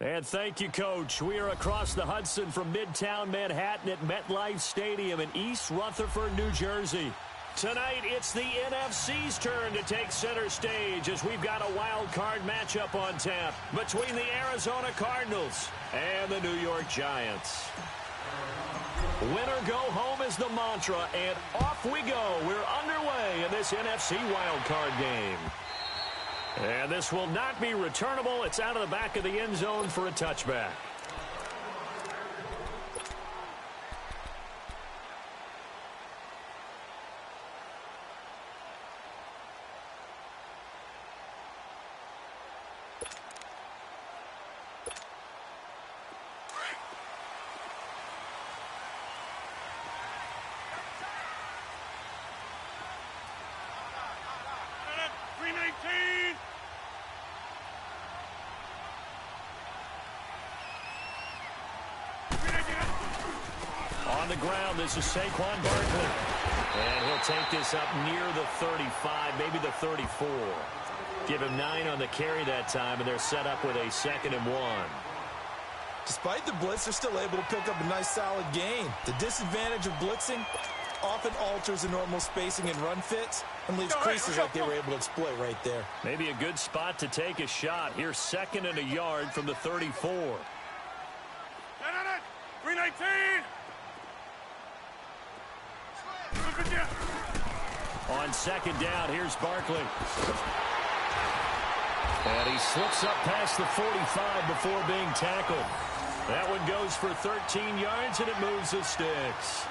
And thank you, Coach. We are across the Hudson from Midtown Manhattan at MetLife Stadium in East Rutherford, New Jersey. Tonight, it's the NFC's turn to take center stage as we've got a wild card matchup on tap between the Arizona Cardinals and the New York Giants. Winner go home is the mantra, and off we go. We're underway in this NFC wild card game. And this will not be returnable. It's out of the back of the end zone for a touchback. On the ground, this is Saquon Barkley. And he'll take this up near the 35, maybe the 34. Give him 9 on the carry that time, and they're set up with a 2nd and 1. Despite the blitz, they're still able to pick up a nice solid gain. The disadvantage of blitzing often alters the normal spacing and run fits and leaves creases like they were able to exploit right there. Maybe a good spot to take a shot. Here's 2nd and a yard from the 34. 319! On 2nd down, here's Barkley. And he slips up past the 45 before being tackled. That one goes for 13 yards, and it moves the sticks.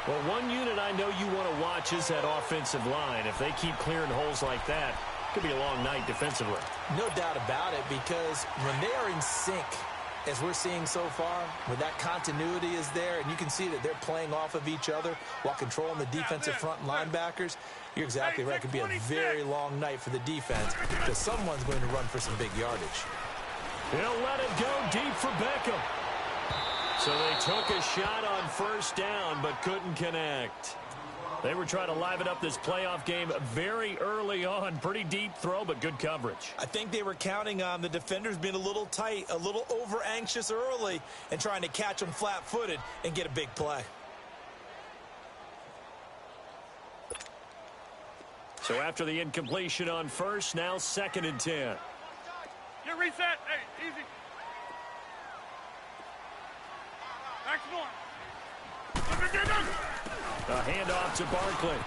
Well, one unit I know you want to watch is that offensive line. If they keep clearing holes like that, it could be a long night defensively. No doubt about it, because when they are in sync, as we're seeing so far, when that continuity is there, and you can see that they're playing off of each other while controlling the defensive front linebackers, you're exactly right. It could be a very long night for the defense because someone's going to run for some big yardage. He'll let it go deep for Beckham. So they took a shot on 1st down but couldn't connect. They were trying to liven up this playoff game very early on. Pretty deep throw, but good coverage. I think they were counting on the defenders being a little tight, a little over-anxious early, and trying to catch them flat-footed and get a big play. So after the incompletion on 1st, now 2nd and 10. Get reset. Hey, easy. Next one. A handoff to Barkley.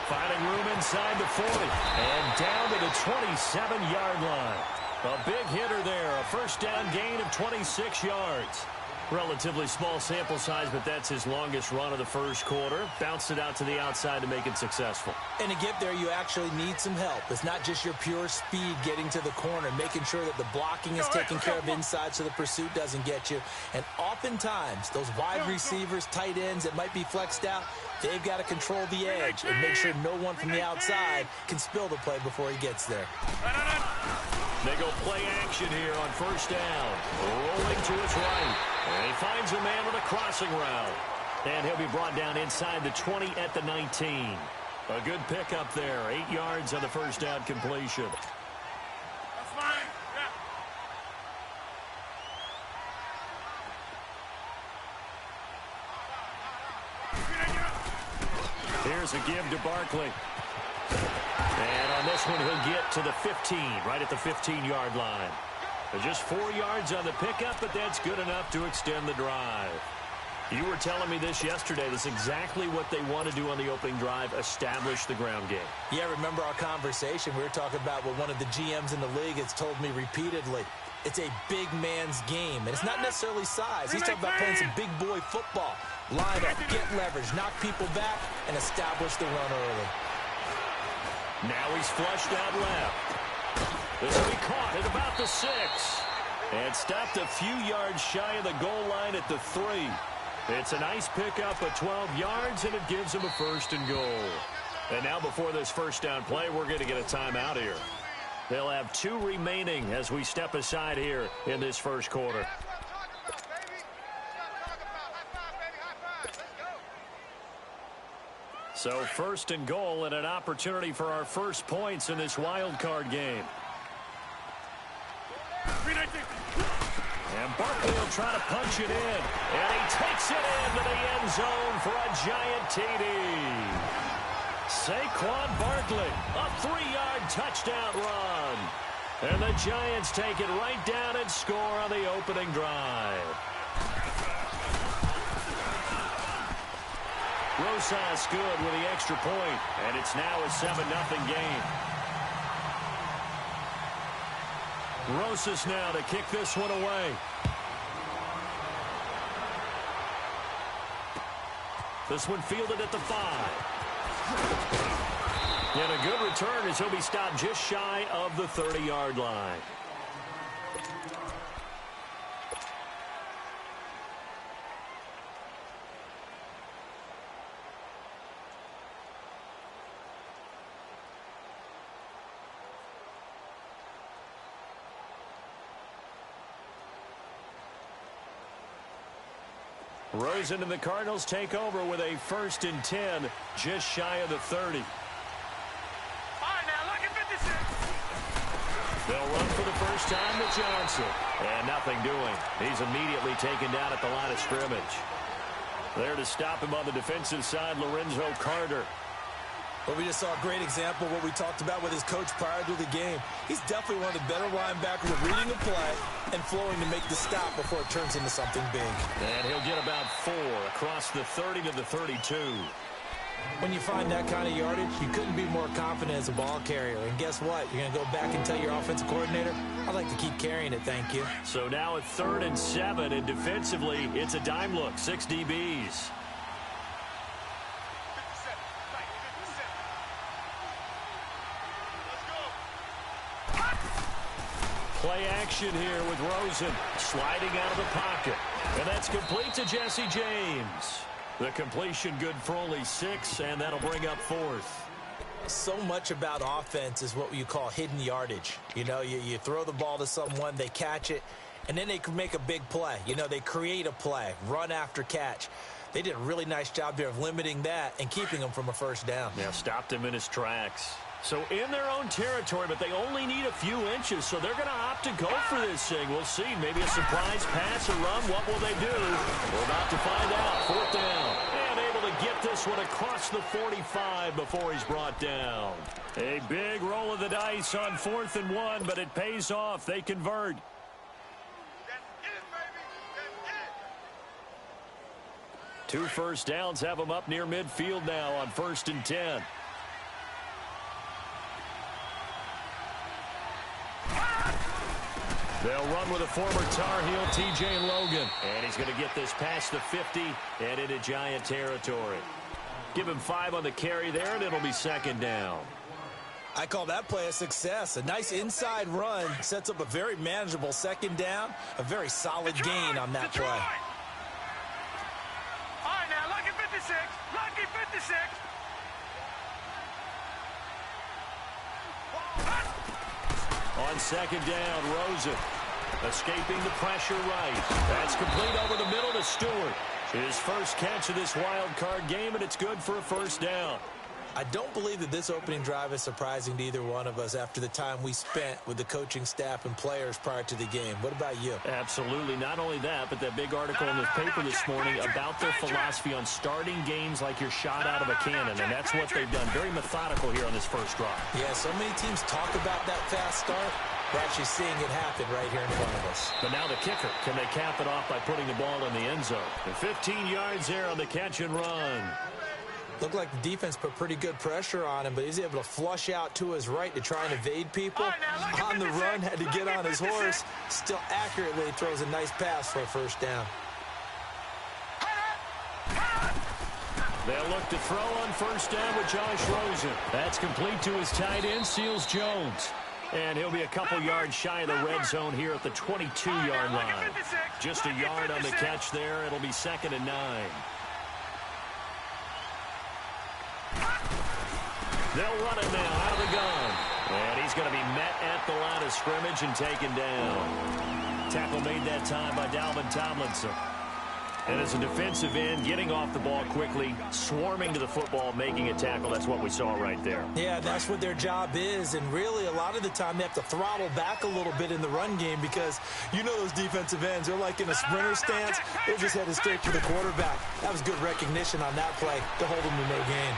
Finding room inside the 40. And down to the 27-yard line. A big hitter there. A 1st down gain of 26 yards. Relatively small sample size, but that's his longest run of the 1st quarter. Bounced it out to the outside to make it successful. And to get there, you actually need some help. It's not just your pure speed getting to the corner, making sure that the blocking is taken care of inside so the pursuit doesn't get you. And oftentimes, those wide receivers, tight ends that might be flexed out, they've got to control the edge and make sure no one from the outside can spill the play before he gets there. They go play action here on 1st down. Rolling to his right. And he finds a man with a crossing route. And he'll be brought down inside the 20 at the 19. A good pickup there. 8 yards on the 1st down completion. That's fine. Yeah. Here's a give to Barkley. And on this one, he'll get to the 15, right at the 15-yard line. Just 4 yards on the pickup, but that's good enough to extend the drive. You were telling me this yesterday. That's exactly what they want to do on the opening drive, establish the ground game. Yeah, remember our conversation. We were talking about what one of the GMs in the league has told me repeatedly. It's a big man's game, and it's not necessarily size. He's talking about playing some big boy football. Line up, get leverage, knock people back, and establish the run early. Now he's flushed out left. This will be caught at about the 6. And stopped a few yards shy of the goal line at the 3. It's a nice pickup of 12 yards, and it gives him a 1st and goal. And now before this 1st down play, we're going to get a timeout here. They'll have 2 remaining as we step aside here in this 1st quarter. So first and goal and an opportunity for our first points in this wild card game. And Barkley will try to punch it in. And he takes it into the end zone for a giant TD. Saquon Barkley, a 3-yard touchdown run. And the Giants take it right down and score on the opening drive. Rosas good with the extra point, and it's now a 7-0 game. Rosas now to kick this one away. This one fielded at the 5. And a good return as he'll be stopped just shy of the 30-yard line. Rosen and the Cardinals take over with a 1st and 10, just shy of the 30. They'll run for the first time with Johnson. And nothing doing. He's immediately taken down at the line of scrimmage. There to stop him on the defensive side, Lorenzo Carter. Well, we just saw a great example of what we talked about with his coach prior to the game. He's definitely one of the better linebackers at reading a play and flowing to make the stop before it turns into something big. And he'll get about 4 across the 30 to the 32. When you find that kind of yardage, you couldn't be more confident as a ball carrier. And guess what? You're going to go back and tell your offensive coordinator, I'd like to keep carrying it, thank you. So now it's 3rd and 7, and defensively, it's a dime look, 6 DBs. Play action here with Rosen sliding out of the pocket. And that's complete to Jesse James. The completion good for only 6, and that'll bring up 4th. So much about offense is what you call hidden yardage. You know, you throw the ball to someone, they catch it, and then they can make a big play. You know, they create a play, run after catch. They did a really nice job there of limiting that and keeping him from a first down. Yeah, stopped him in his tracks. So in their own territory, but they only need a few inches, so they're going to opt to go for this thing. We'll see. Maybe a surprise pass or run. What will they do? We're about to find out. 4th down. And able to get this one across the 45 before he's brought down. A big roll of the dice on 4th and 1, but it pays off. They convert. That's it, baby. That's it. 2 first downs have them up near midfield now on 1st and 10. They'll run with a former Tar Heel, T.J. Logan. And he's going to get this past the 50 and into Giant territory. Give him 5 on the carry there, and it'll be 2nd down. I call that play a success. A nice inside run sets up a very manageable 2nd down. A very solid gain on that play. All right, now, lucky 56. Lucky 56. On 2nd down, Rosen escaping the pressure right. That's complete over the middle to Stewart. His first catch of this wild card game, and it's good for a 1st down. I don't believe that this opening drive is surprising to either one of us after the time we spent with the coaching staff and players prior to the game. What about you? Absolutely. Not only that, but that big article in the paper this morning about their philosophy on starting games like you're shot out of a cannon, and that's what they've done. Very methodical here on this first drive. Yeah, so many teams talk about that fast start. We're actually seeing it happen right here in front of us. But now the kicker. Can they cap it off by putting the ball in the end zone? And 15 yards there on the catch and run. Looked like the defense put pretty good pressure on him, but he's able to flush out to his right to try and evade people. On the run, had to get on his horse. Still accurately throws a nice pass for a 1st down. They'll look to throw on 1st down with Josh Rosen. That's complete to his tight end, Seals Jones. And he'll be a couple yards shy of the red zone here at the 22-yard line. Just a yard on the catch there. It'll be 2nd and 9. They'll run it now out of the gun. And he's going to be met at the line of scrimmage and taken down. Tackle made that time by Dalvin Tomlinson. And as a defensive end, getting off the ball quickly, swarming to the football, making a tackle, that's what we saw right there. Yeah, that's what their job is, and really a lot of the time they have to throttle back a little bit in the run game because you know those defensive ends, they're like in a sprinter stance. They're just headed straight for the quarterback. That was good recognition on that play to hold them to no gain.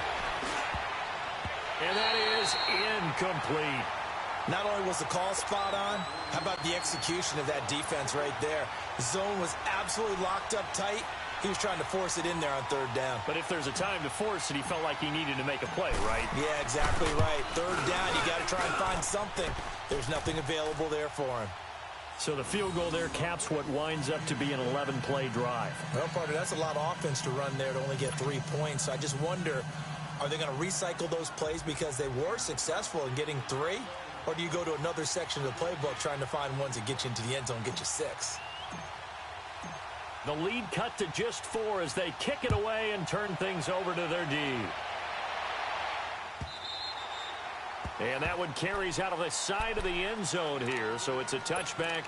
And that is incomplete. Not only was the call spot on, how about the execution of that defense right there? The zone was absolutely locked up tight. He was trying to force it in there on third down. But if there's a time to force it, he felt like he needed to make a play, right? Yeah, exactly right. Third down, you got to try and find something. There's nothing available there for him. So the field goal there caps what winds up to be an 11-play drive. Well, partner, that's a lot of offense to run there to only get 3 points. So I just wonder, are they going to recycle those plays because they were successful in getting 3? Or do you go to another section of the playbook trying to find ones that get you into the end zone, get you 6? The lead cut to just 4 as they kick it away and turn things over to their D. And that one carries out of the side of the end zone here, so it's a touchback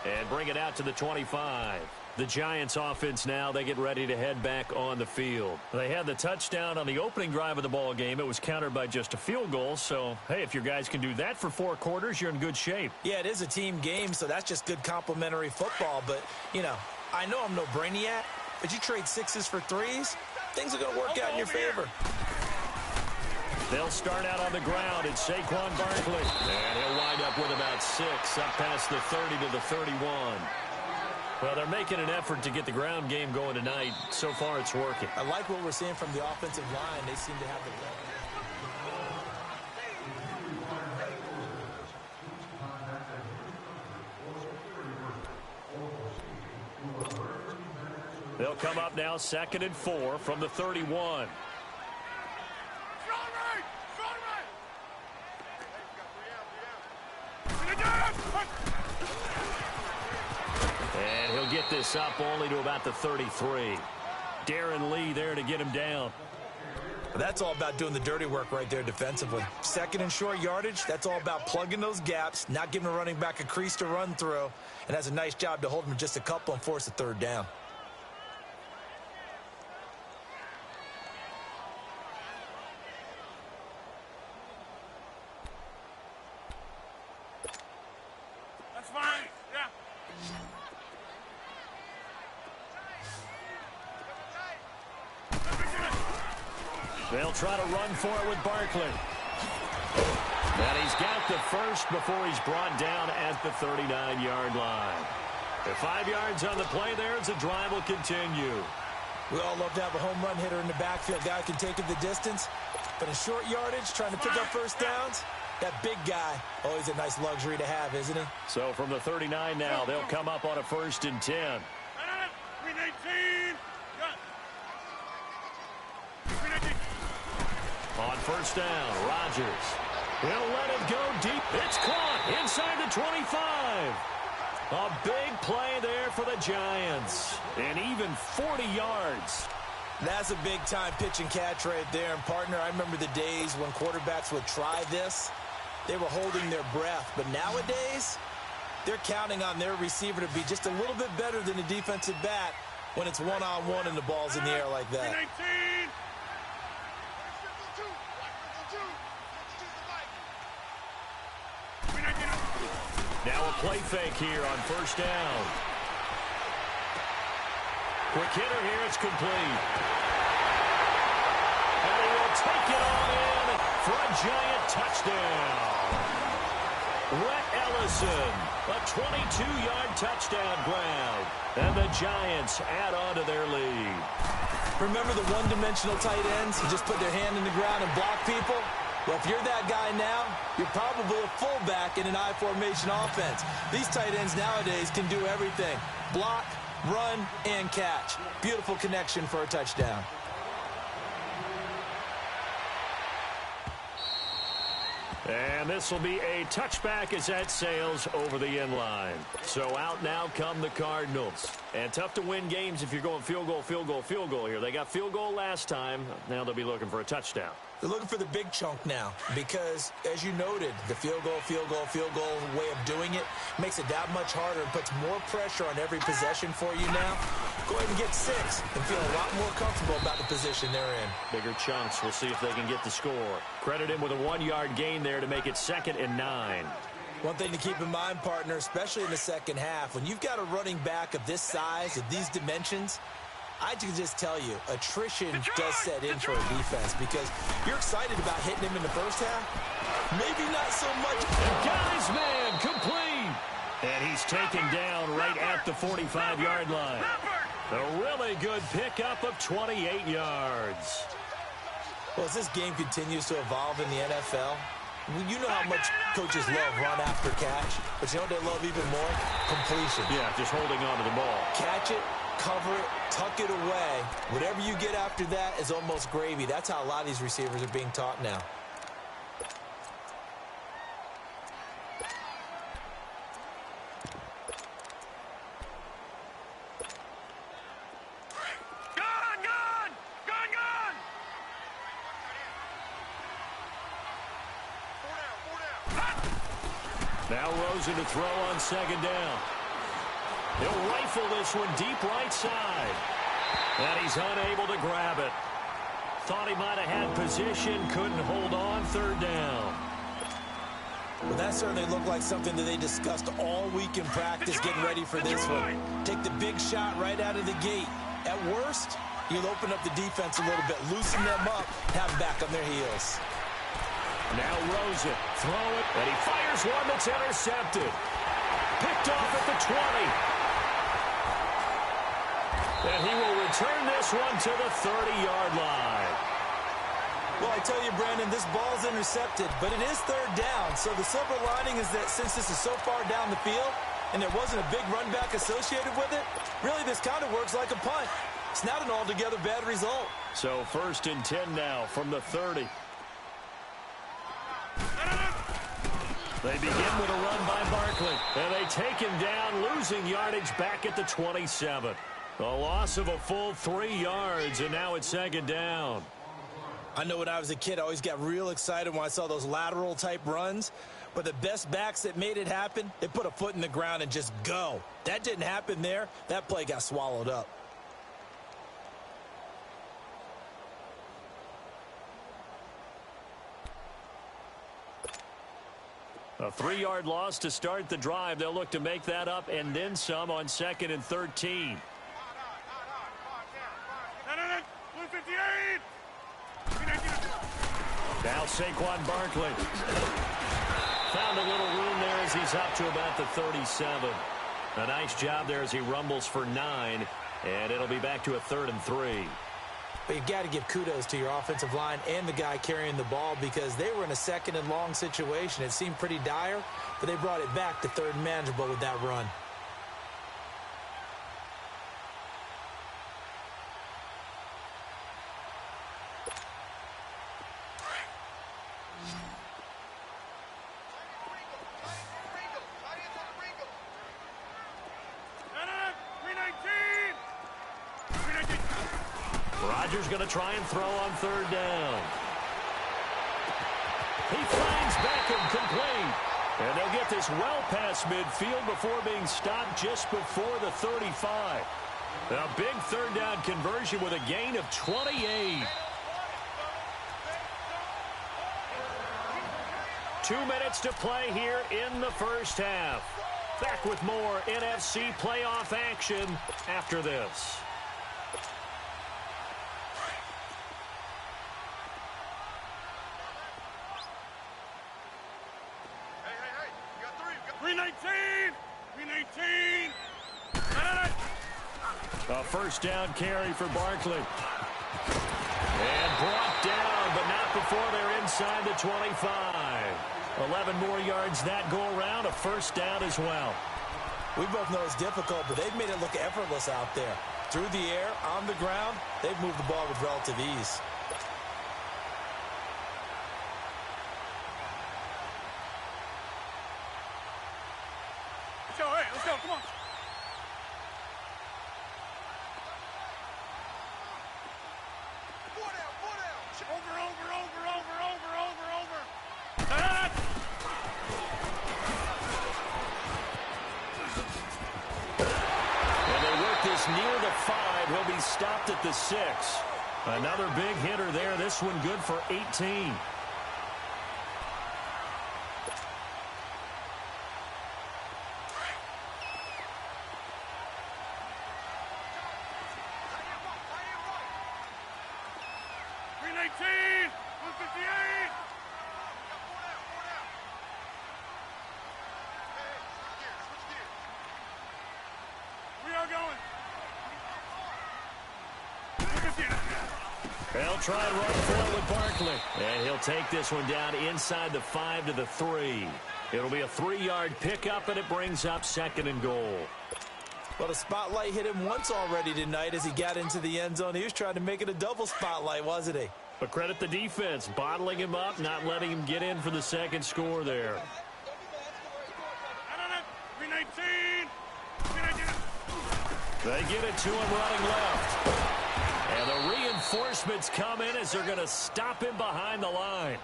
and bring it out to the 25. The Giants offense now, they get ready to head back on the field. They had the touchdown on the opening drive of the ball game. It was countered by just a field goal. So, hey, if your guys can do that for 4 quarters, you're in good shape. Yeah, it is a team game, so that's just good complementary football. But, you know, I know I'm no brainiac, but you trade 6s for 3s, things are going to work out in your favor. They'll start out on the ground. It's Saquon Barkley. And he'll wind up with about 6 up past the 30 to the 31. Well, they're making an effort to get the ground game going tonight. So far, it's working. I like what we're seeing from the offensive line. They seem to have the They'll come up now 2nd and 4 from the 31. And he'll get this up only to about the 33. Darren Lee there to get him down. That's all about doing the dirty work right there defensively. 2nd and short yardage, that's all about plugging those gaps, not giving a running back a crease to run through, and has a nice job to hold him just a couple and force a 3rd down. That's fine. Yeah. They'll try to run for it with Barkley. And he's got the first before he's brought down at the 39-yard line. The 5 yards on the play there as the drive will continue. We all love to have a home run hitter in the backfield. Guy can take it the distance. But in short yardage, trying to pick up first downs, that big guy, always a nice luxury to have, isn't he? So from the 39 now, they'll come up on a 1st and 10. We need 18. On 1st down, Rodgers. He'll let it go deep. It's caught inside the 25. A big play there for the Giants. And even 40 yards. That's a big-time pitch and catch right there. And, partner, I remember the days when quarterbacks would try this. They were holding their breath. But nowadays, they're counting on their receiver to be just a little bit better than the defensive back when it's one-on-one and the ball's in the air like that. Now a play fake here on 1st down. Quick hitter here, it's complete. And they will take it all in for a Giant touchdown. Rhett Ellison, a 22-yard touchdown grab. And the Giants add on to their lead. Remember the one-dimensional tight ends who just put their hand in the ground and block people? Well, if you're that guy now, you're probably a fullback in an I-formation offense. These tight ends nowadays can do everything. Block, run, and catch. Beautiful connection for a touchdown. And this will be a touchback as that sails over the end line. So out now come the Cardinals. And tough to win games if you're going field goal, field goal, field goal here. They got field goal last time. Now they'll be looking for a touchdown. They're looking for the big chunk now because, as you noted, the field goal way of doing it makes it that much harder and puts more pressure on every possession for you now. Go ahead and get 6 and feel a lot more comfortable about the position they're in. Bigger chunks. We'll see if they can get the score. Credit him with a 1-yard gain there to make it 2nd and 9. One thing to keep in mind, partner, especially in the second half, when you've got a running back of this size, of these dimensions, I can just tell you, attrition does set in for a defense because you're excited about hitting him in the first half. Maybe not so much. Guy's man complete. And he's taken down right at the 45-yard line. A really good pickup of 28 yards. Well, as this game continues to evolve in the NFL, you know how much coaches love run after catch, but you know what they love even more? Completion. Yeah, just holding on to the ball. Catch it, cover it, tuck it away. Whatever you get after that is almost gravy. That's how a lot of these receivers are being taught now. Now Rosen to throw on 2nd down. He'll rifle this one deep right side. And he's unable to grab it. Thought he might have had position, couldn't hold on, 3rd down. Well, that certainly looked like something that they discussed all week in practice getting ready for this one. Take the big shot right out of the gate. At worst, you'll open up the defense a little bit, loosen them up, have them back on their heels. Now Rosen, throw it, and he fires one that's intercepted. Picked off at the 20. And he will return this one to the 30-yard line. Well, I tell you, Brandon, this ball's intercepted, but it is 3rd down. So the silver lining is that since this is so far down the field and there wasn't a big run back associated with it, really this kind of works like a punt. It's not an altogether bad result. So 1st and 10 now from the 30. They begin with a run by Barkley, and they take him down, losing yardage back at the 27. A loss of a full 3 yards, and now it's 2nd down. I know when I was a kid, I always got real excited when I saw those lateral-type runs, but the best backs that made it happen, they put a foot in the ground and just go. That didn't happen there. That play got swallowed up. A 3-yard loss to start the drive. They'll look to make that up and then some on 2nd and 13. Now Saquon Barkley. Found a little room there as he's up to about the 37. A nice job there as he rumbles for 9. And it'll be back to a 3rd and 3. But you got to give kudos to your offensive line and the guy carrying the ball because they were in a 2nd and long situation. It seemed pretty dire, but they brought it back to 3rd and manageable with that run. Rodgers going to try and throw on 3rd down. He finds Beckham complete. And they'll get this well past midfield before being stopped just before the 35. A big 3rd down conversion with a gain of 28. 2 minutes to play here in the first half. Back with more NFC playoff action after this. A 1st down carry for Barkley. And brought down, but not before they're inside the 25. 11 more yards that go around, a 1st down as well. We both know it's difficult, but they've made it look effortless out there. Through the air, on the ground, they've moved the ball with relative ease. Let's go, come on. And they work this near the 5. He'll be stopped at the 6. Another big hitter there. This one good for 18. They'll try and run for it with Barkley. And he'll take this one down inside the 5 to the 3. It'll be a 3-yard pickup, and it brings up 2nd and goal. Well, the spotlight hit him once already tonight as he got into the end zone. He was trying to make it a double spotlight, wasn't he? But credit the defense, bottling him up, not letting him get in for the second score there. They get it to him running left. And the reinforcements come in as they're going to stop him behind the line.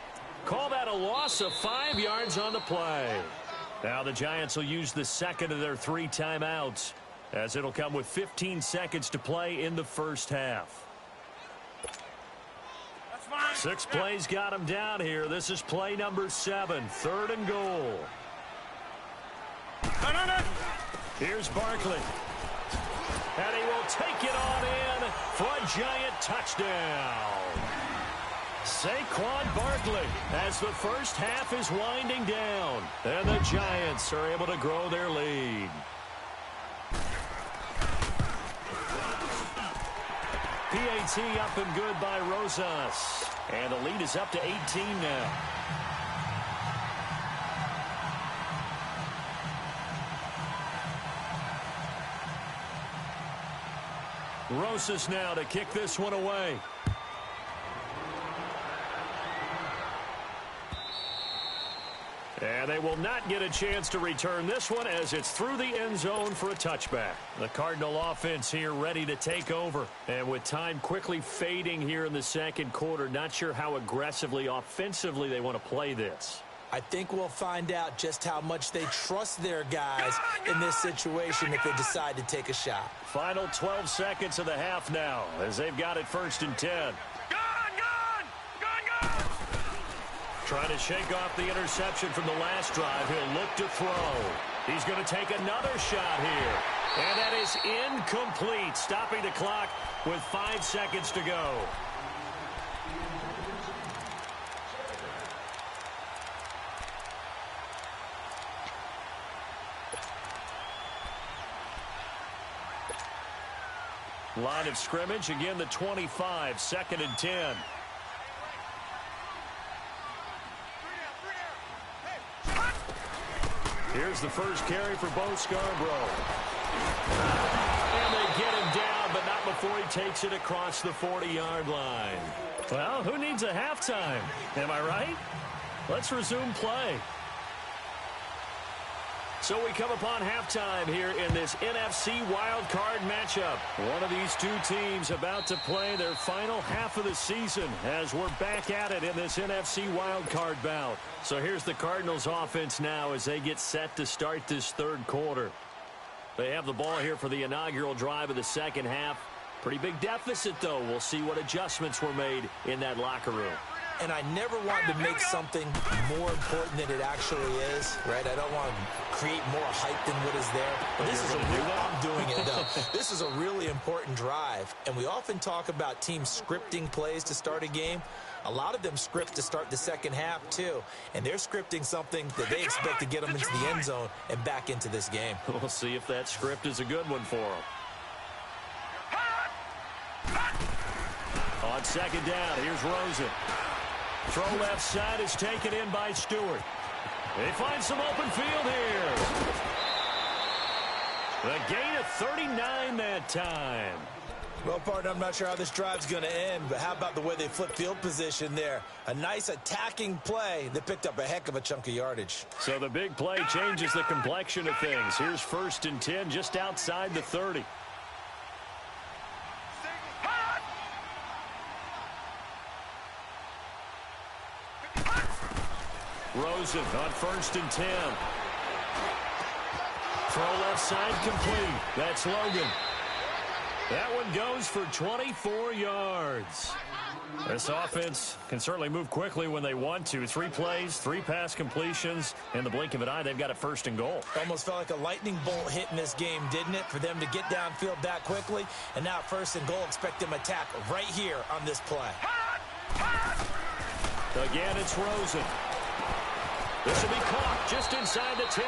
Call that a loss of 5 yards on the play. Now the Giants will use the second of their 3 timeouts, as it'll come with 15 seconds to play in the first half. 6 plays got him down here. This is play number 7, 3rd and goal. Here's Barkley. And he will take it on in for a Giant touchdown. Saquon Barkley as the first half is winding down. And the Giants are able to grow their lead. PAT up and good by Rosas. And the lead is up to 18 now. Rosas now to kick this one away. And they will not get a chance to return this one as it's through the end zone for a touchback. The Cardinal offense here ready to take over. And with time quickly fading here in the second quarter, not sure how aggressively, offensively they want to play this. I think we'll find out just how much they trust their guys in this situation if they decide to take a shot. Final 12 seconds of the half now as they've got it 1st and 10. Trying to shake off the interception from the last drive. He'll look to throw. He's going to take another shot here. And that is incomplete, stopping the clock with 5 seconds to go. Line of scrimmage, again the 25, 2nd and 10. Here's the first carry for Bo Scarborough. And they get him down, but not before he takes it across the 40-yard line. Well, who needs a halftime? Am I right? Let's resume play. So we come upon halftime here in this NFC Wildcard matchup. One of these two teams about to play their final half of the season as we're back at it in this NFC Wildcard bout. So here's the Cardinals offense now as they get set to start this third quarter. They have the ball here for the inaugural drive of the second half. Pretty big deficit, though. We'll see what adjustments were made in that locker room. And I never want to make something more important than it actually is, right? I don't want to create more hype than what is there. But this is I'm doing it, though. This is a really important drive. And we often talk about teams scripting plays to start a game. A lot of them script to start the second half, too. And they're scripting something that they expect to get them into the end zone and back into this game. We'll see if that script is a good one for them. On second down, here's Rosen. Throw left side is taken in by Stewart. They find some open field here. The gain of 39 that time. Well, partner, I'm not sure how this drive's going to end, but how about the way they flip field position there? A nice attacking play that picked up a heck of a chunk of yardage. So the big play changes the complexion of things. Here's 1st and 10 just outside the 30. Rosen on 1st and 10. Throw left side complete. That's Logan. That one goes for 24 yards. This offense can certainly move quickly when they want to. 3 plays, 3 pass completions. In the blink of an eye, they've got a 1st and goal. Almost felt like a lightning bolt hit in this game, didn't it? For them to get downfield that quickly. And now 1st and goal, expect them to attack right here on this play. Again, it's Rosen. This will be caught just inside the 10.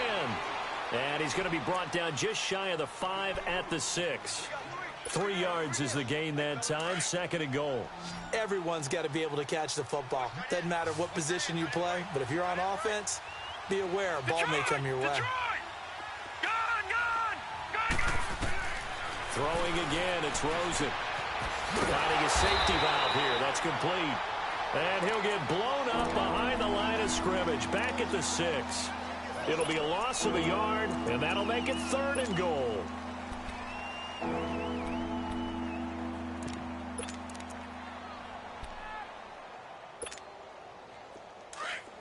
And he's going to be brought down just shy of the 5 at the 6. 3 yards is the gain that time. 2nd and goal. Everyone's got to be able to catch the football. Doesn't matter what position you play, but if you're on offense, be aware a ball may come your way. Throwing again, it's Rosen. Finding a safety valve here. That's complete. And he'll get blown up behind the line of scrimmage. Back at the 6. It'll be a loss of a yard, and that'll make it 3rd and goal.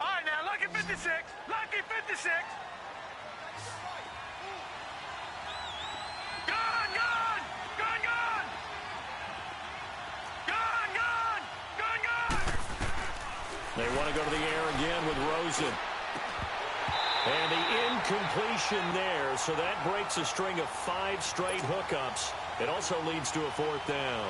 All right, now, lucky 56. Lucky 56. Gone, gone. Gone, gone. Gone, gone. Gone, gone. They want to go to the air again with Rosen. And the incompletion there, so that breaks a string of 5 straight hookups. It also leads to a 4th down.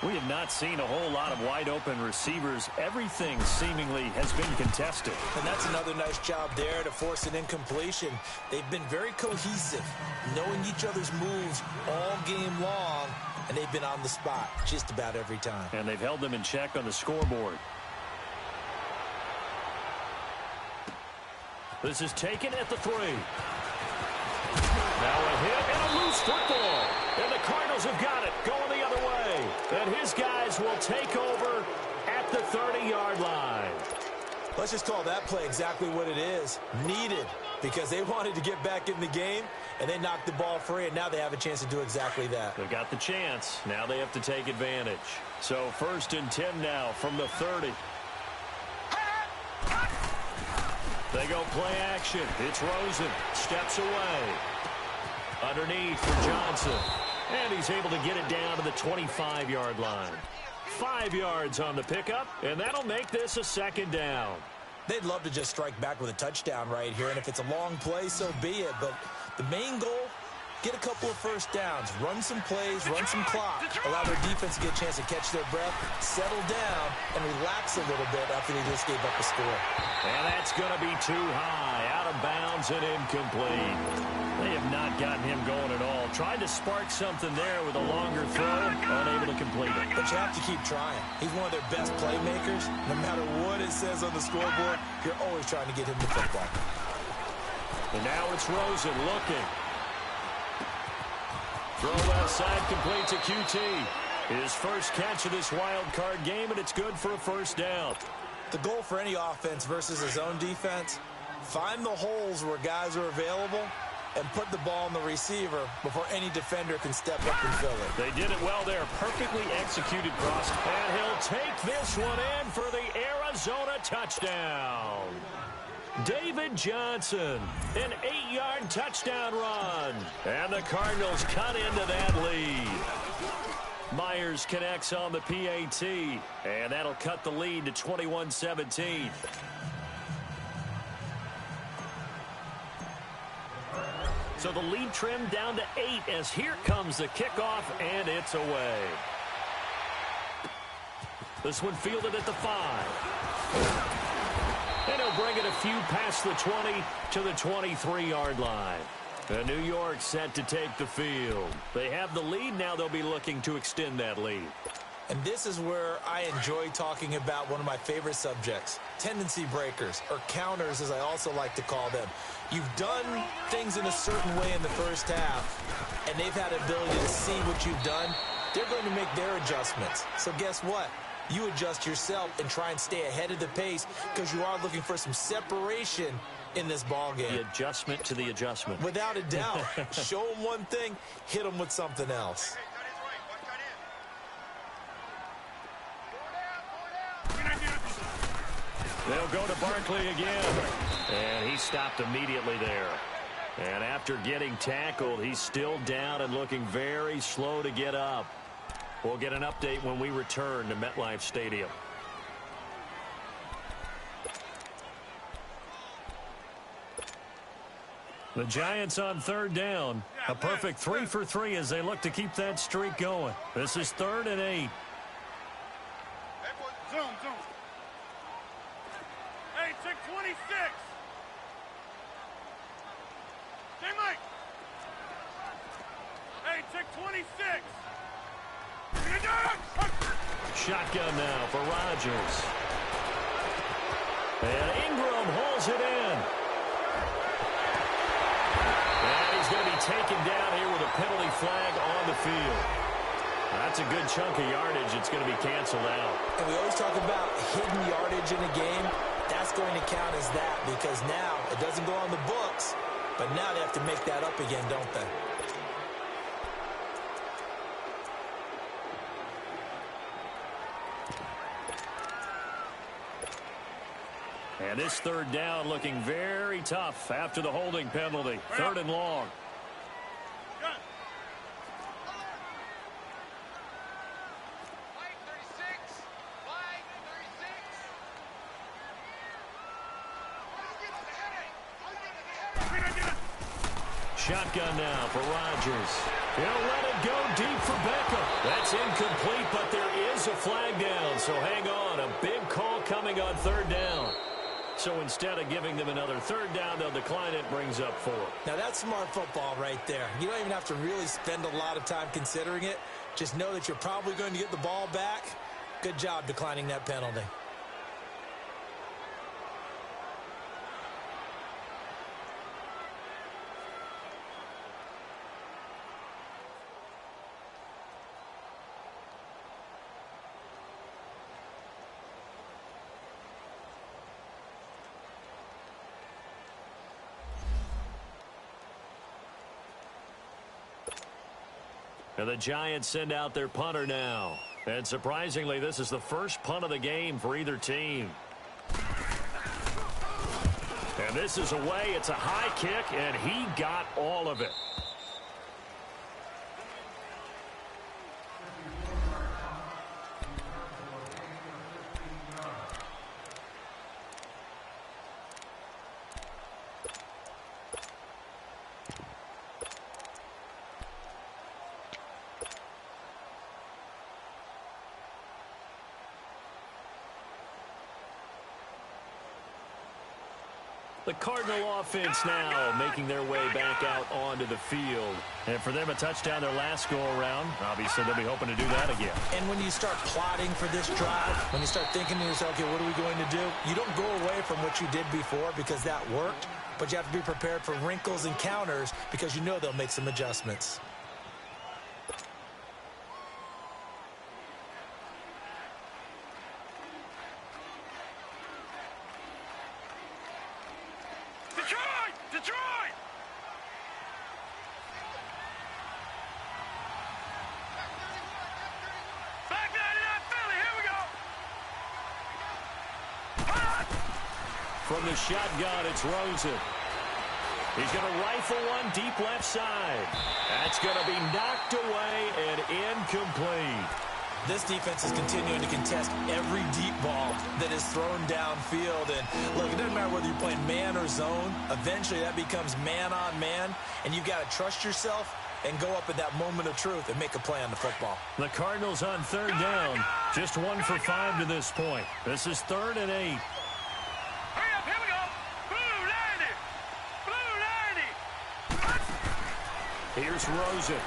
We have not seen a whole lot of wide-open receivers. Everything seemingly has been contested. And that's another nice job there to force an incompletion. They've been very cohesive, knowing each other's moves all game long, and they've been on the spot just about every time. And they've held them in check on the scoreboard. This is taken at the 3. Now a hit and a loose football. And the Cardinals have got it, going the other way. And his guys will take over at the 30-yard line. Let's just call that play exactly what it is. Needed, because they wanted to get back in the game, and they knocked the ball free, and now they have a chance to do exactly that. They got the chance. Now they have to take advantage. So 1st and 10 now from the 30. They go play action. It's Rosen. Steps away. Underneath for Johnson. And he's able to get it down to the 25-yard line. 5 yards on the pickup, and that'll make this a 2nd down. They'd love to just strike back with a touchdown right here, and if it's a long play, so be it. But the main goal, get a couple of 1st downs, run some plays, run some clock, allow their defense to get a chance to catch their breath, settle down, and relax a little bit after they just gave up a score. And that's going to be too high, out of bounds and incomplete. They have not gotten him going at all. Tried to spark something there with a longer throw, unable to complete it. But you have to keep trying. He's one of their best playmakers. No matter what it says on the scoreboard, you're always trying to get him the football. And now it's Rosen looking. Throw left side complete to QT. His first catch of this wild card game, and it's good for a 1st down. The goal for any offense versus his own defense, find the holes where guys are available and put the ball on the receiver before any defender can step up and fill it. They did it well there. Perfectly executed cross. And he'll take this one in for the Arizona touchdown. David Johnson, an 8-yard touchdown run. And the Cardinals cut into that lead. Myers connects on the PAT, and that'll cut the lead to 21-17. So the lead trimmed down to 8 as here comes the kickoff, and it's away. This one fielded at the 5. And he'll bring it a few past the 20 to the 23-yard line. And New York set to take the field. They have the lead. Now they'll be looking to extend that lead. And this is where I enjoy talking about one of my favorite subjects, tendency breakers, or counters as I also like to call them. You've done things in a certain way in the first half, and they've had the ability to see what you've done. They're going to make their adjustments. So guess what? You adjust yourself and try and stay ahead of the pace because you are looking for some separation in this ball game. The adjustment to the adjustment. Without a doubt. Show them one thing, hit them with something else. They'll go to Barkley again. And he stopped immediately there. And after getting tackled, he's still down and looking very slow to get up. We'll get an update when we return to MetLife Stadium. The Giants on third down. A perfect 3 for 3 as they look to keep that streak going. This is 3rd and 8. Zoom. Hey, check 26. Hey, Mike. Hey, check 26. Shotgun now for Rodgers. And Ingram holds it in. And he's going to be taken down here with a penalty flag on the field. That's a good chunk of yardage. It's going to be canceled out. And we always talk about hidden yardage in a game. That's going to count as that because now it doesn't go on the books, but now they have to make that up again, don't they? And this third down looking very tough after the holding penalty. 3rd and long. Shotgun now for Rodgers. He'll let it go deep for Beckham. That's incomplete, but there is a flag down, so hang on. A big call coming on 3rd down. So instead of giving them another 3rd down, they'll decline it, brings up 4. Now that's smart football right there. You don't even have to really spend a lot of time considering it. Just know that you're probably going to get the ball back. Good job declining that penalty. And the Giants send out their punter now. And surprisingly, this is the first punt of the game for either team. And this is away. It's a high kick, and he got all of it. The Cardinal offense now making their way back out onto the field. And for them, a touchdown their last go-around. Obviously, they'll be hoping to do that again. And when you start plotting for this drive, when you start thinking to yourself, okay, what are we going to do? You don't go away from what you did before because that worked, but you have to be prepared for wrinkles and counters because you know they'll make some adjustments. Detroit! Back 99 Philly, here we go! From the shotgun, it's Rosen. He's going to rifle one deep left side. That's going to be knocked away and incomplete. This defense is continuing to contest every deep ball that is thrown downfield. And look, it doesn't matter whether you're playing man or zone. Eventually, that becomes man on man. And you've got to trust yourself and go up at that moment of truth and make a play on the football. The Cardinals on 3rd down. Just 1 for 5 to this point. This is 3rd and 8. Hurry up, here we go! Blue 90! Blue 90! Here's Rosen.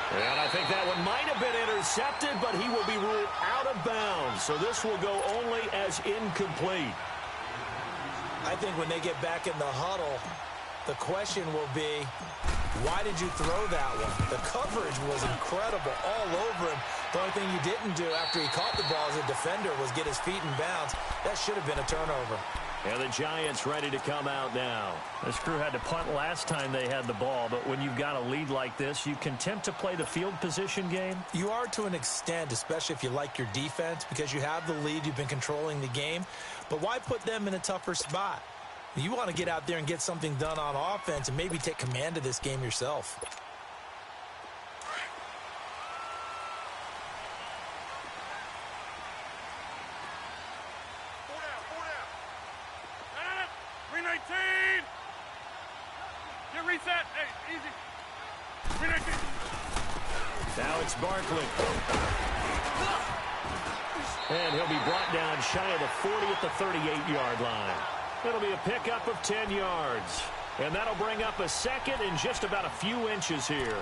And I think that one might have been intercepted, but he will be ruled out of bounds. So this will go only as incomplete. I think when they get back in the huddle, the question will be, why did you throw that one? The coverage was incredible all over him. The only thing you didn't do after he caught the ball as a defender was get his feet in bounds. That should have been a turnover. And the Giants ready to come out now. This crew had to punt last time they had the ball, but when you've got a lead like this, you can attempt to play the field position game. You are to an extent, especially if you like your defense, because you have the lead, you've been controlling the game. But why put them in a tougher spot? You want to get out there and get something done on offense and maybe take command of this game yourself. Reset. Hey, easy. Now it's Barkley. And he'll be brought down shy of the 40 at the 38-yard line. It'll be a pickup of 10 yards. And that'll bring up a second in just about a few inches here.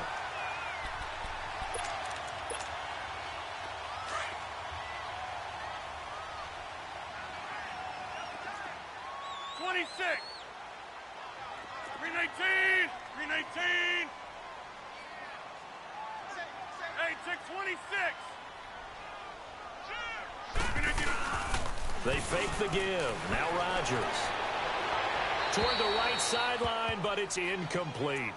They fake the give. Now Rodgers. Toward the right sideline, but it's incomplete.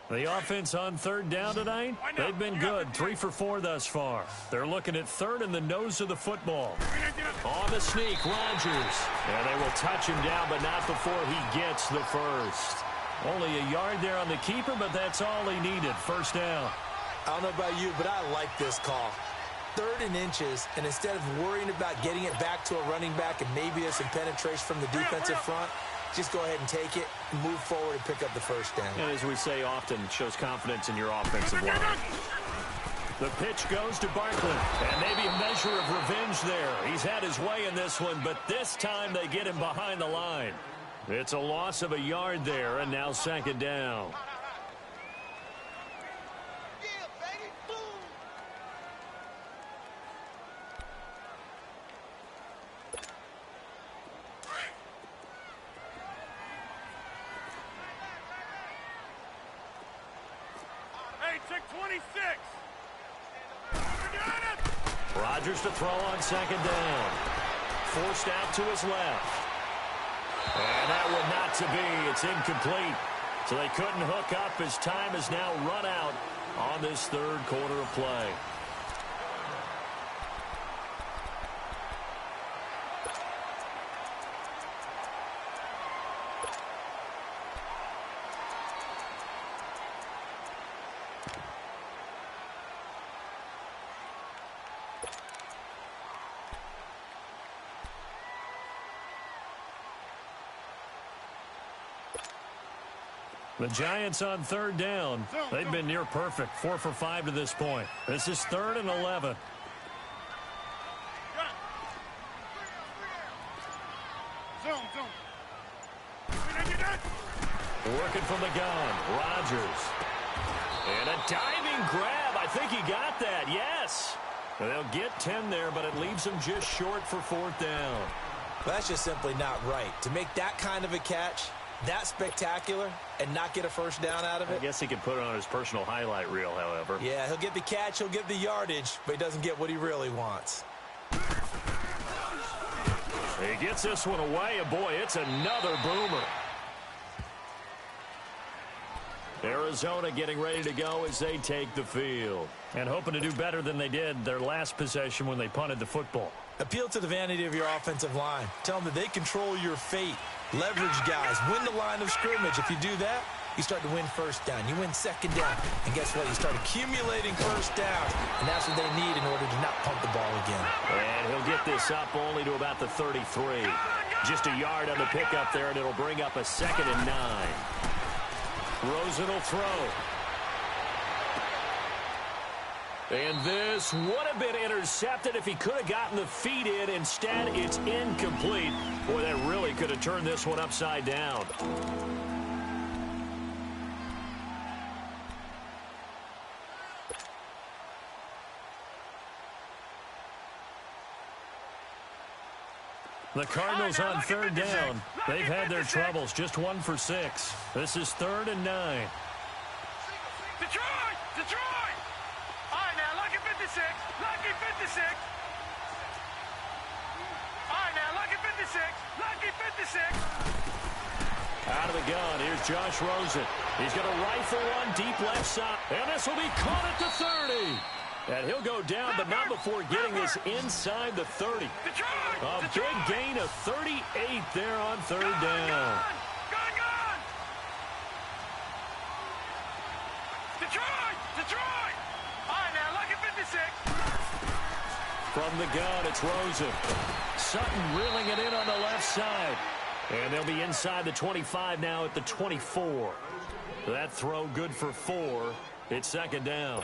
The offense on third down tonight, they've been good. 3 for 4 thus far. They're looking at third in the nose of the football. On the sneak, Rodgers. And they will touch him down, but not before he gets the first. Only a yard there on the keeper, but that's all he needed. First down. I don't know about you, but I like this call. 3rd and inches, and instead of worrying about getting it back to a running back and maybe there's some penetration from the defensive front, just go ahead and take it, move forward, and pick up the first down. And as we say often, shows confidence in your offensive line. The pitch goes to Barkley, and maybe a measure of revenge there. He's had his way in this one, but this time they get him behind the line. It's a loss of a yard there, and now second down. Rodgers to throw on second down. Forced out to his left. And that one not to be. It's incomplete. So they couldn't hook up as time has now run out on this third quarter of play. The Giants on third down. They've been near perfect. 4 for 5 to this point. This is 3rd and 11. Working from the gun. Rodgers. And a diving grab. I think he got that. Yes. They'll get 10 there, but it leaves them just short for 4th down. Well, that's just simply not right. To make that kind of a catch, that spectacular, and not get a first down out of it. I guess he could put it on his personal highlight reel, however. Yeah, he'll get the catch, he'll get the yardage, but he doesn't get what he really wants. He gets this one away, and boy, it's another boomer. Arizona getting ready to go as they take the field. And hoping to do better than they did their last possession when they punted the football. Appeal to the vanity of your offensive line. Tell them that they control your fate. Leverage guys. Win the line of scrimmage. If you do that, you start to win first down. You win second down. And guess what? You start accumulating first downs. And that's what they need in order to not punt the ball again. And he'll get this up only to about the 33. Just a yard on the pickup there, and it'll bring up a 2nd and 9. Rosen will throw. And this would have been intercepted if he could have gotten the feet in. Instead, it's incomplete. Boy, that really could have turned this one upside down. The Cardinals on third down. They've had their troubles, just 1 for 6. This is 3rd and 9. Detroit! Detroit! All right, now, lucky 56. Lucky 56. All right, now, lucky 56. Lucky 56. Out of the gun, here's Josh Rosen. He's going to rifle one deep left side. And this will be caught at the 30. And he'll go down, but not before getting this inside the 30. A big gain of 38 there on third down. Gone! Detroit! Detroit! All right, now, lucky 56. From the gun, it's Rosen. Sutton reeling it in on the left side. And they'll be inside the 25 now at the 24. That throw good for 4. It's second down.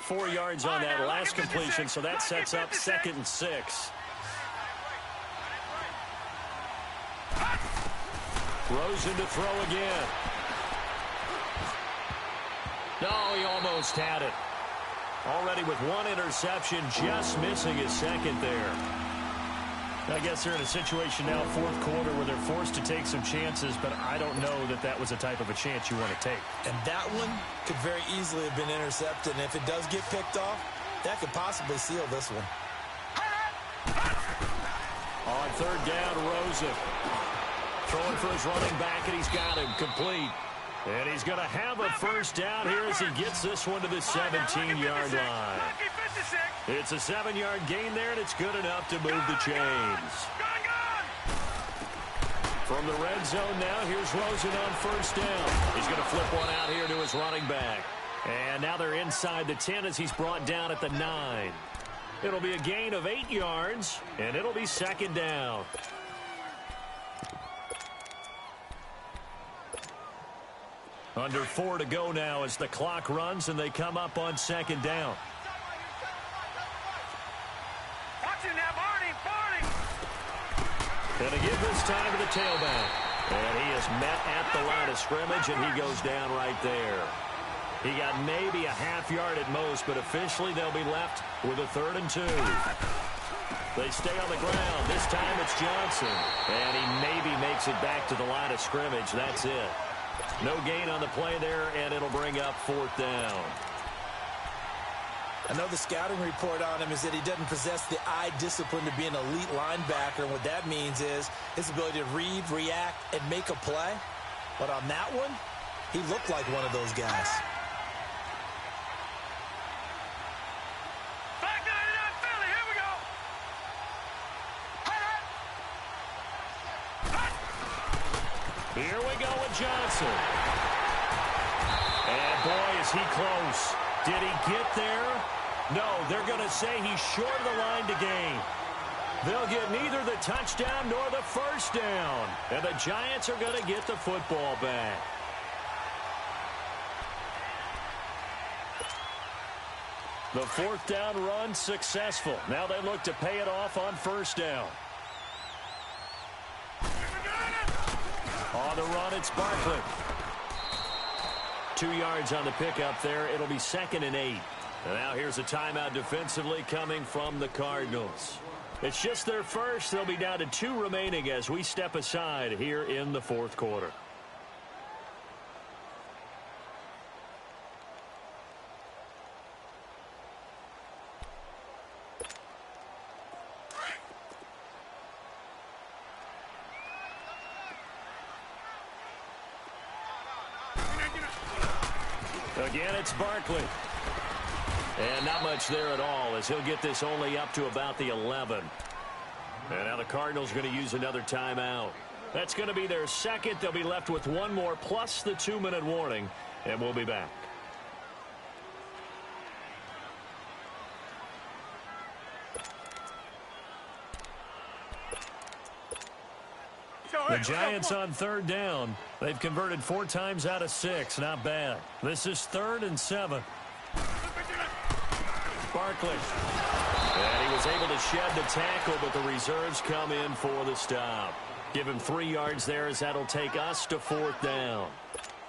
4 yards on that last completion, so that sets up 2nd and 6. Rosen to throw again. No, he almost had it. Already with 1 interception, just missing his 2nd there. I guess they're in a situation now, 4th quarter, where they're forced to take some chances, but I don't know that that was the type of a chance you want to take. And that one could very easily have been intercepted, and if it does get picked off, that could possibly seal this one. On third down, Rosen. Throwing for his running back, and he's got him complete. And he's going to have a first down here as he gets this one to the 17-yard line. It's a 7-yard gain there, and it's good enough to move the chains. From the red zone now, here's Rosen on first down. He's going to flip one out here to his running back. And now they're inside the 10 as he's brought down at the 9. It'll be a gain of 8 yards, and it'll be second down. Under 4 to go now as the clock runs and they come up on second down. Watch it now, Barney! And to give this time to the tailback. And he is met at the line of scrimmage, and he goes down right there. He got maybe a half yard at most, but officially they'll be left with a 3rd and 2. They stay on the ground. This time it's Johnson. And he maybe makes it back to the line of scrimmage. That's it. No gain on the play there, and it'll bring up 4th down. I know the scouting report on him is that he doesn't possess the eye discipline to be an elite linebacker, and what that means is his ability to read, react, and make a play. But on that one, he looked like one of those guys. Back 99 Philly, here we go! Here we go with Johnson. And boy, is he close. Did he get there? No, they're going to say he's short of the line to gain. They'll get neither the touchdown nor the first down. And the Giants are going to get the football back. The 4th down run successful. Now they look to pay it off on first down. On the run, it's Barkley. 2 yards on the pickup there. It'll be 2nd and 8. And now here's a timeout defensively coming from the Cardinals. It's just their first. They'll be down to 2 remaining as we step aside here in the 4th quarter. Again, it's Barkley. And not much there at all as he'll get this only up to about the 11. And now the Cardinals are going to use another timeout. That's going to be their 2nd. They'll be left with 1 more plus the 2-minute warning. And we'll be back. The Giants on third down. They've converted 4 times out of 6. Not bad. This is 3rd and 7. Barkley. And he was able to shed the tackle, but the reserves come in for the stop. Give him 3 yards there as that'll take us to 4th down.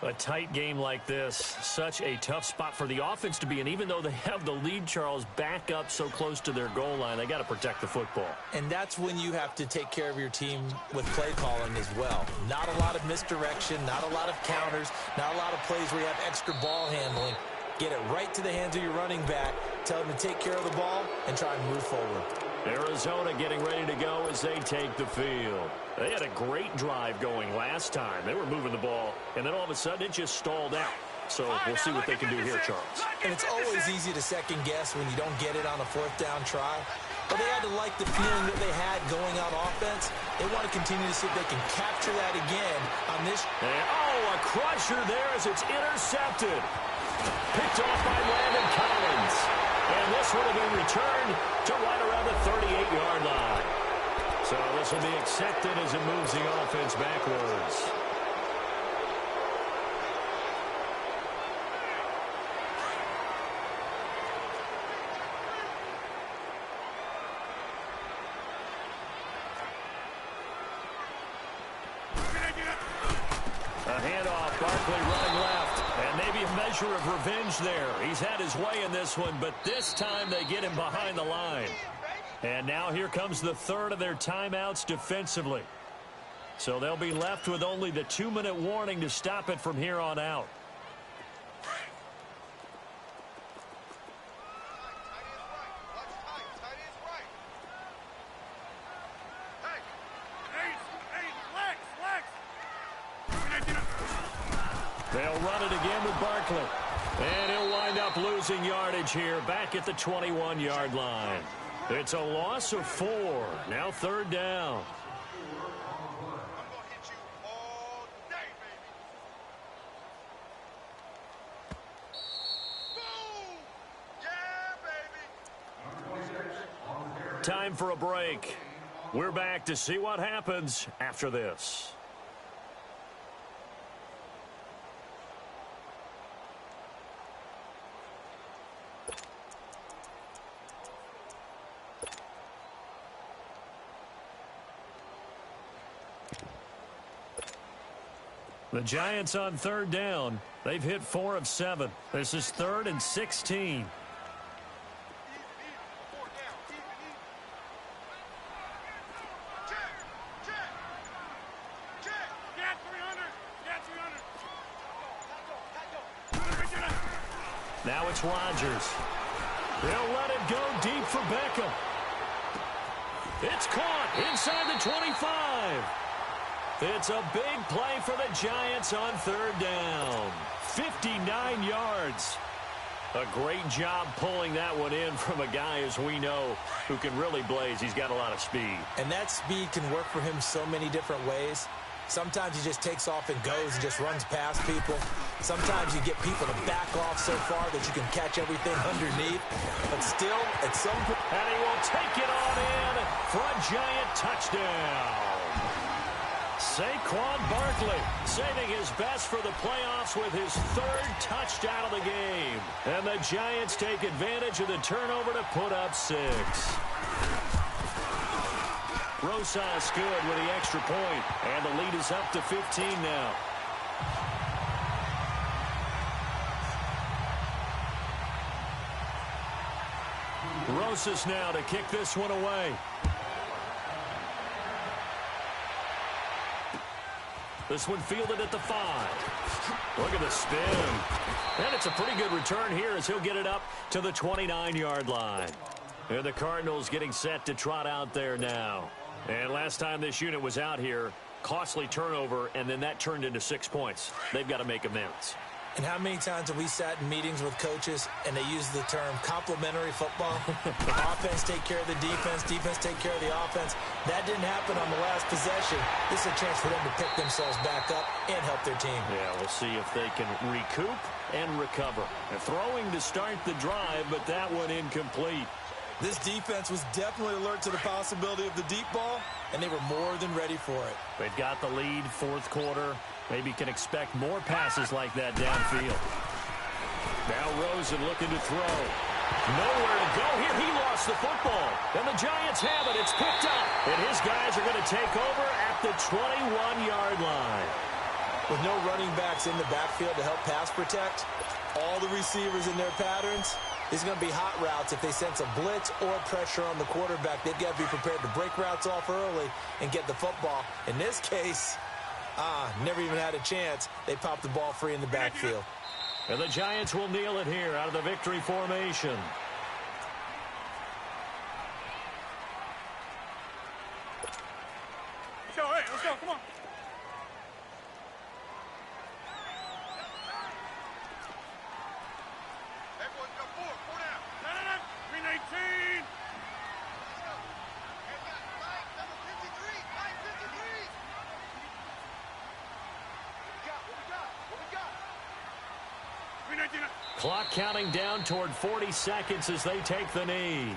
A tight game like this, such a tough spot for the offense to be in. Even though they have the lead, Charles, back up so close to their goal line, they got to protect the football. And that's when you have to take care of your team with play calling as well. Not a lot of misdirection, not a lot of counters, not a lot of plays where you have extra ball handling. Get it right to the hands of your running back, tell him to take care of the ball, and try and move forward. Arizona getting ready to go as they take the field. They had a great drive going last time. They were moving the ball, and then all of a sudden it just stalled out. So we'll see what they can do here, Charles. And it's always easy to second guess when you don't get it on a fourth down try. But they had to like the feeling that they had going on offense. They want to continue to see if they can capture that again on this. And, a crusher there as it's intercepted. Picked off by Landon Collins. And this would have been returned to right around the 38-yard line. So this will be accepted as it moves the offense backwards. A handoff, Barkley running left. And maybe a measure of revenge there. He's had his way in this one, but this time they get him behind the line. And now here comes the third of their timeouts defensively. So they'll be left with only the 2-minute warning to stop it from here on out. They'll run it again with Barkley. And he'll wind up losing yardage here back at the 21-yard line. It's a loss of 4. Now third down. Time for a break. We're back to see what happens after this. The Giants on third down. They've hit 4 of 7. This is 3rd and 16. Now it's Rodgers. They'll let it go deep for Beckham. It's caught inside the 25. It's a big play for the Giants on third down. 59 yards. A great job pulling that one in from a guy, as we know, who can really blaze. He's got a lot of speed. And that speed can work for him so many different ways. Sometimes he just takes off and goes and just runs past people. Sometimes you get people to back off so far that you can catch everything underneath. But still, at some point... And he will take it on in for a Giant touchdown. Saquon Barkley saving his best for the playoffs with his 3rd touchdown of the game. And the Giants take advantage of the turnover to put up 6. Rosas good with the extra point, and the lead is up to 15 now. Rosas now to kick this one away. This one fielded at the 5. Look at the spin. And it's a pretty good return here as he'll get it up to the 29-yard line. And the Cardinals getting set to trot out there now. And last time this unit was out here, costly turnover, and then that turned into 6 points. They've got to make amends. And how many times have we sat in meetings with coaches and they use the term complementary football? Offense take care of the defense, defense take care of the offense. That didn't happen on the last possession. This is a chance for them to pick themselves back up and help their team. Yeah, we'll see if they can recoup and recover. And throwing to start the drive, but that one incomplete. This defense was definitely alert to the possibility of the deep ball, and they were more than ready for it. They've got the lead, 4th quarter. Maybe can expect more passes like that downfield. Now Rosen looking to throw. Nowhere to go here. He lost the football. And the Giants have it. It's picked up. And his guys are going to take over at the 21-yard line. With no running backs in the backfield to help pass protect, all the receivers in their patterns, these are going to be hot routes. If they sense a blitz or pressure on the quarterback, they've got to be prepared to break routes off early and get the football. In this case, never even had a chance. They popped the ball free in the backfield. And the Giants will kneel it here out of the victory formation. Let's go, hey, let's go, come on. Hey, boys, got four down. No. 319. Clock counting down toward 40 seconds as they take the knee.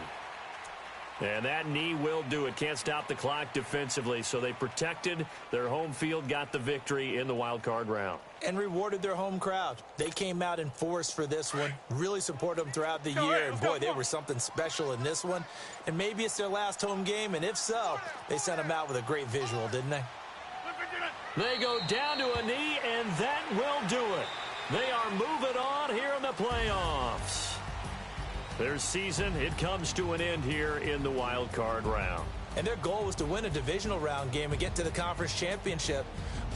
And that knee will do it. Can't stop the clock defensively, so they protected their home field, got the victory in the wild card round. And rewarded their home crowd. They came out in force for this one, really supported them throughout the year, and boy, they were something special in this one. And maybe it's their last home game, and if so, they sent them out with a great visual, didn't they? They go down to a knee, and that will do it. They are moving on here in the playoffs. Their season, it comes to an end here in the wild card round. And their goal was to win a divisional round game and get to the conference championship,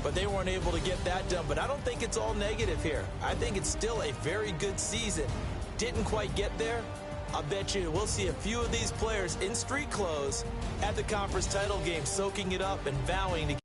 but they weren't able to get that done. But I don't think it's all negative here. I think it's still a very good season. Didn't quite get there. I bet you we'll see a few of these players in street clothes at the conference title game, soaking it up and vowing to